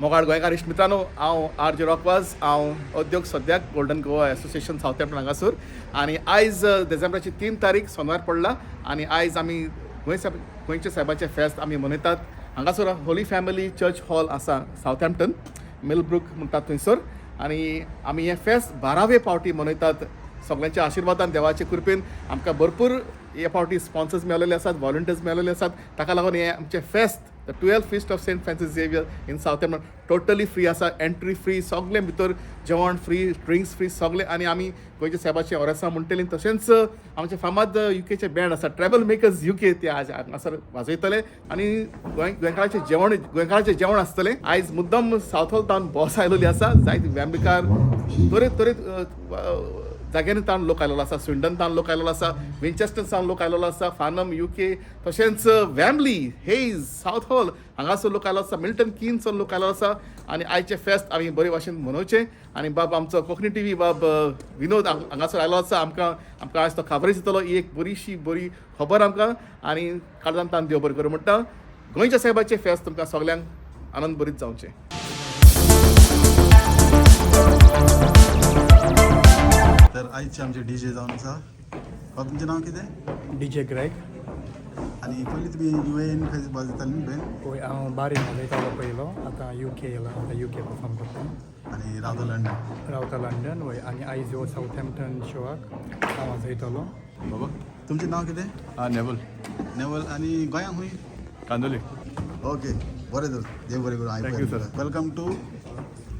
मोगाळ गोंयकार इश्ट मित्रांनो, हांव आर जे रॉकवाज. हांव उद्योग सद्याक गोल्डन गोवा एसोसिएशन सावथॅम्प्टन हांगासर आनी आयज डिसेंबराची 3 तारीख सोनवार पडला आनी आयज आमी गोंयचे साहेबाचें फेस्त आमी मनयतात. हांगासर होली फॅमिली चर्च हॉल आसा सावथॅम्प्टन, मिलब्रूक म्हणटात थंयसर. आनी आमी हें फेस्त 12वे फावटी मनयतात. सगळ्यांच्या आशिर्वादान देवाचे कृपेन आमकां भरपूर हे फावटी स्पॉन्सर्स मेळलेले आसात, व्हॉलंटियर्स मेळलेले आसात. ताका लागून हें आमचें फेस्त the 12th feast of Saint Francis Xavier in Southampton totally free आसा. एंट्री फ्री, सगळें भितर जेवण फ्री, ड्रिंक्स फ्री सगळें. आनी आमी गोंयच्या साहेबाचें ओरेसां म्हणटलीं. तशेंच आमचे फामाद युकेचे बँड आसा ट्रेबल मेकर्स युके, ते आज हांगासर वाजयतले. आनी गोंयकाराचें जेवण आसतलें. आयज मुद्दम सावथ हॉल बॉस आयिल्ली आसा. जायती व्यामबिकार तरेत जाग्यांनी तावन लोक आयिल्लो आसा. स्विंडन तावन लोक आयिल्लो आसा, विंचेस्टर सावन लोक आयिल्लो आसा, फानम युके, तशेंच वॅम्बली, हेज, सावथ हॉल हांगासर लोक आयिल्लो आसा, मिल्टन कीन्सन लोक आयिल्लो आसा. आनी आयचें फेस्त आमी बरे भाशेन मनोवचें. आनी बाब आमचो कोंकणी टीव्ही बाब विनोद हांगासर आयलो आसा. आमकां आयज तो खबरी दितलो. ही एक बरी खबर आमकां. आनी काळजांत तान देव बरें करूं म्हणटा. गोंयच्या साहेबाचें फेस्त तुमकां सगल्यांक आनंद भरीत जावचें. तर आयचे आमचे डीजे जावन आसा. बाबा तुमचें नांव कितें? DJ Greg. आनी पयलीं तुमी युएन खंय वाजयताली न्ही बेन? होय, हांव बारीन उलयतालो पयलो. आतां युके येयला, आतां युके परफॉर्म करता. आनी रावता लंडन. रावता लंडन. होय, आनी आयज ह्यो सावथॅम्प्टन शोआक हांव वाजयतलो. बाबा तुमचें नांव कितें? नेवल. आनी गोंयांत खंय? कांदोली. ओके, बरें तर देव बरें करूं. Thank you, sir. Welcome to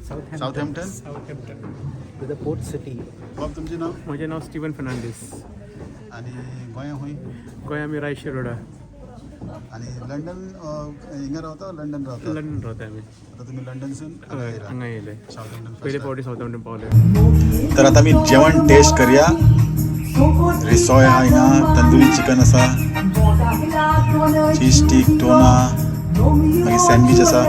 Southampton. with the port city. बाबा तुमचें नांव? म्हजें नांव स्टीवन फर्नांडीस. आनी गोंयांत खंय? गोंय आमी रायशी रोडा. आनी लंडन हिंगा रावता? लंडन रावता? लंडन रावता आमी. आतां तुमी लंडनसून हांगा येयले. सावथॅम्प्टन पयले फावटी सावथॅम्प्टन पावले. तर आतां आमी जेवण टेस्ट करया. रिसॉय आहा हिंगा, तंदुरी चिकन आसा, चीज स्टीक, टोना, मागीर सँडवीच आसा.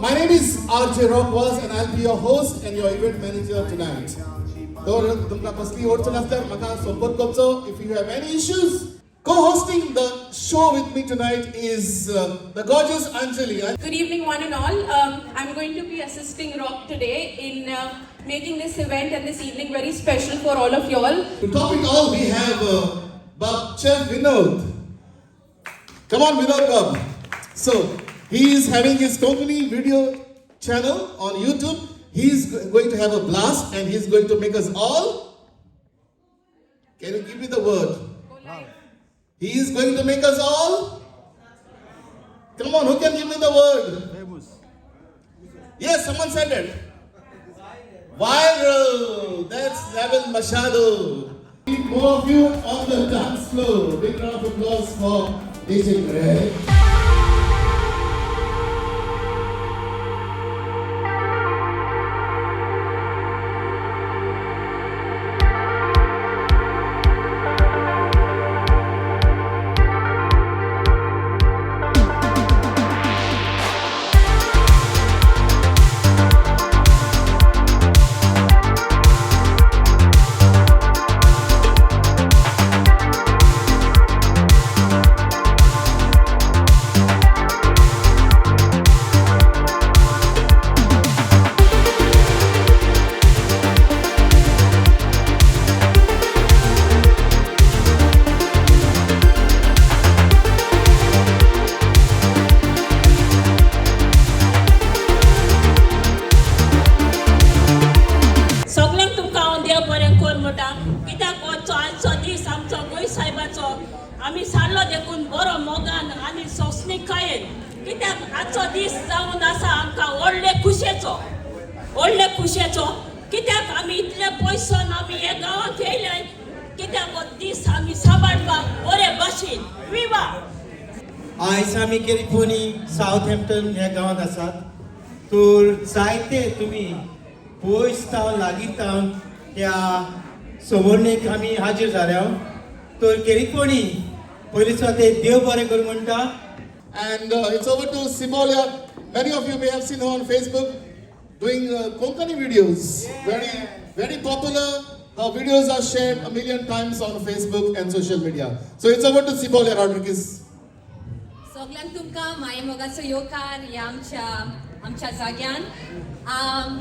My name is RJ Rockwaz and I'll be your host and your event manager tonight. तर तुमकां कसली अडचण आसल्यार म्हाका संपर्क करचो. If you have any issues, co-hosting the show with me tonight is the gorgeous Anjali. Good evening, one and all. I'm going to be assisting Rock today in making this event and this evening very special for all of you all. To top it all, we have Bab Chef Vinod. Come on, Vinod Bab. So, he is having his Konkani video channel on YouTube. He's going to have a blast and he's going to make us all. Can you give me the word? He is going to make us all. Come on, who can give me the word? Famous. Yes, someone said it. Viral. That's Nabil Machado. More of you on the dance floor. Big round of applause for DJ Greg. आमी सारलो देखून बरो मोगान आनी सोंसणीक खायेन कित्याक आजचो दीस जावन आसा आमकां व्हडले खुशेचो कित्याक आमी इतले पयसून आमी हे गांवांत येयले कित्याक हो दीस आमी सांबाळपाक बरे भाशेन विवा. आयज आमी कॅलिफोर्नी सावथहॅम्प्टन ह्या गांवांत आसात. तर जायते तुमी पयस तावन लागीं तावन ह्या सवणेक आमी हाजीर जाल्या. तर केरीकोणी पयलीं सुद्दां ते देव बरें करूं म्हणटा. And it's over to Simolia. Many of you may have seen her on Facebook doing Konkani videos. Very popular. Her videos are shared a million times on Facebook and social media. So it's over to Simolia Rodriguez. सगळ्यांक तुमकां माये मोगाचो येवकार ह्या आमच्या जाग्यान.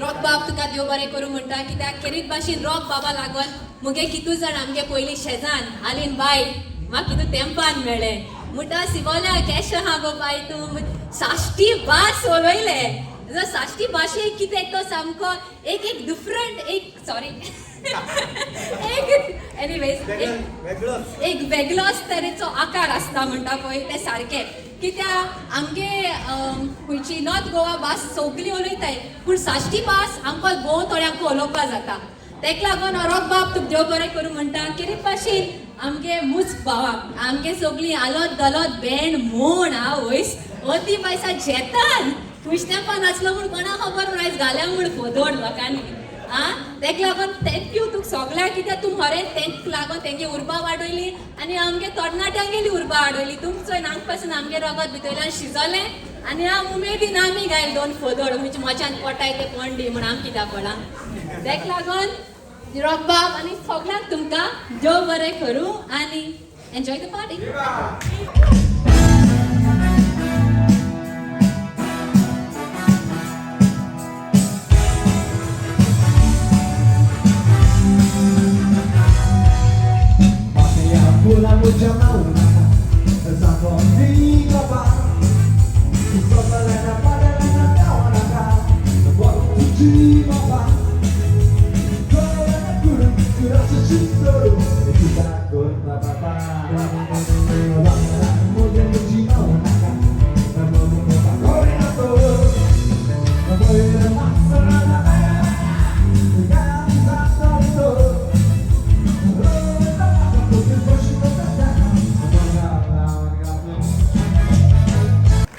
Rock बाब तुका देव बरें करूं म्हणटा, कित्याक खेरीत भाशेन रॉक बाबा लागून मुगे कितू जाण आमगे पयलीं शेजान आलीन बाय म्हाका कितू तेंपान मेळ्ळे म्हणटा सिबोल्या केश आहा गो बाय तूं साश्टी भास उलयले. जो साश्टी भाशेक कितें तो सामको एक डिफरंट एनिवेज एक वेगळोच तरेचो आकार आसता म्हणटा पळय तें सारकें. कित्याक आमगे खंयची नॉर्थ गोवा भास सगळी उलयताय पूण साश्टी भास आमकां गोव थोड्यांक उलोवपा जाता. तेका लागून रॉक बाब तुका देव बरें करूं म्हणटा. कितें भाशेन आमगे मुच भावाक आमगे सगळीं आलोत दलोत बँड म्हूण वयस अती पयसा जेतान खुशतेंपा नाचलो म्हूण कोणा खबर आयज घाल्या म्हूण फोदोड लोकांनी. तेका लागून थँक्यू तुका सगळ्यांक, कित्याक तूं खरें तेंका लागून तेंगे उर्बा वाडयली आनी आमगे तरणाट्यांगेली उर्बा वाडयली. तुमचो नांग पासून आमगे रगत भितरल्यान शिजलें आनी हांव उमेदीन आमी गायल दोन फोदोड म्हणजे मचान पोटाय ते पोंडी म्हूण आमी कित्याक पडा. तेका लागून रॉक बाब आनी सगळ्यांक तुमकां देव बरें करूं आनी enjoy the party.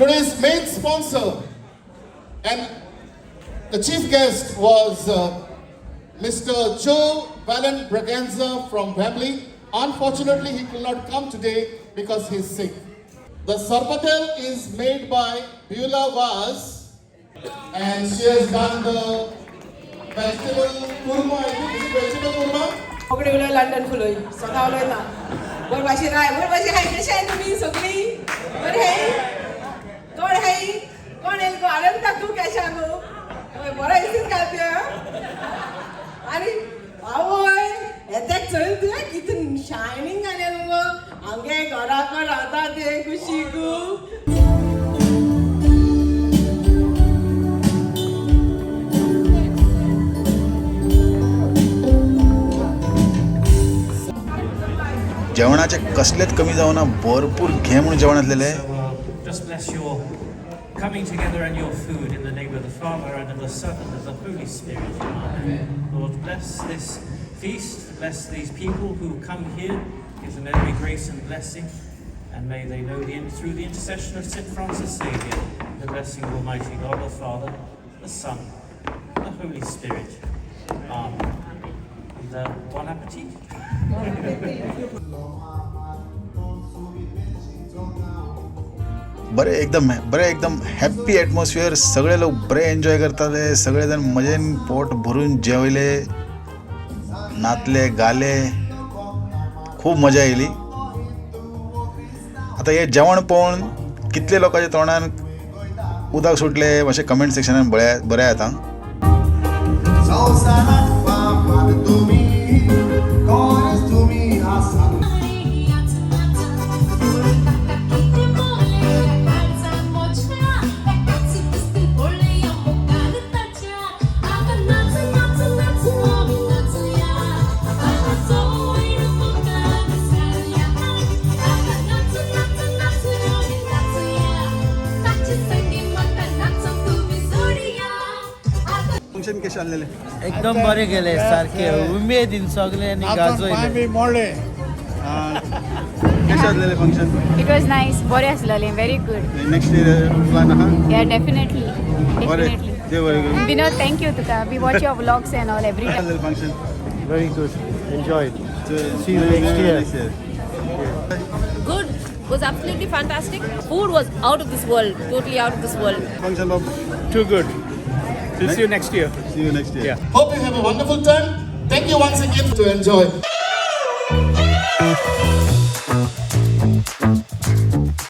Today's main sponsor and the chief guest was Mr. Joe Valen Braganza from Wembley. Unfortunately, he could not come today because he's sick. The sarpatel is made by Beulah Vaz and she has done the vegetable kurma. I think it's vegetable kurma. पकडे उलय London फुलोय स्वतः उलय ना वर भाषे हाय कशे आहे तुम्ही सगळी बरे हाय कोण येईल गो आनंद तू कशा गो बरं इथेच घालते आणि आवय येत्याक चल तुवें कितून शायनिंग घाले गो आमगे घराकडे रावता ते खुशी गो. जेवणाचे कसलेच कमी जावना, भरपूर घे म्हणून जेवण असलेले. Just bless your coming together and your food in the name of the Father and of the Son and of the Holy Spirit. Amen. Lord, bless this feast, bless these people who come here, give them every grace and blessing, and may they know through the intercession of St. Francis Xavier, the blessing of Almighty God, the Father, the Son, and the Holy Spirit. Amen. And bon appetit. बरे एकदम happy atmosphere. सगळे लोक बरे enjoy करतात, सगळे जण मजेन पोट भरून जेवले, नाचले, गाले, खूप मजा येयली. आता हे जेवण पळोवन कितले लोकांच्या तोंडान उदक सुटले मातशें कमेंट सेक्शनान बरें येता. फंक्शन कशें आसलेलें? एकदम बरें गेले सारखे उमेदीन सगळे आणि गाजोयले. कशें आसलेलें फंक्शन? It was nice. बरें आसलेलें. Very good. नेक्स्ट प्लान आहा? Yeah, definitely. Definitely. Vinod, thank you Tuka. We watch your vlogs and all every time. function? Very good. Enjoyed. See you next year. was absolutely fantastic. Food was out of this world, totally out of this world. Function Bob. Too good. We'll see you next year. See you next year. Yeah. Hope you have a wonderful time. Thank you once again to enjoy.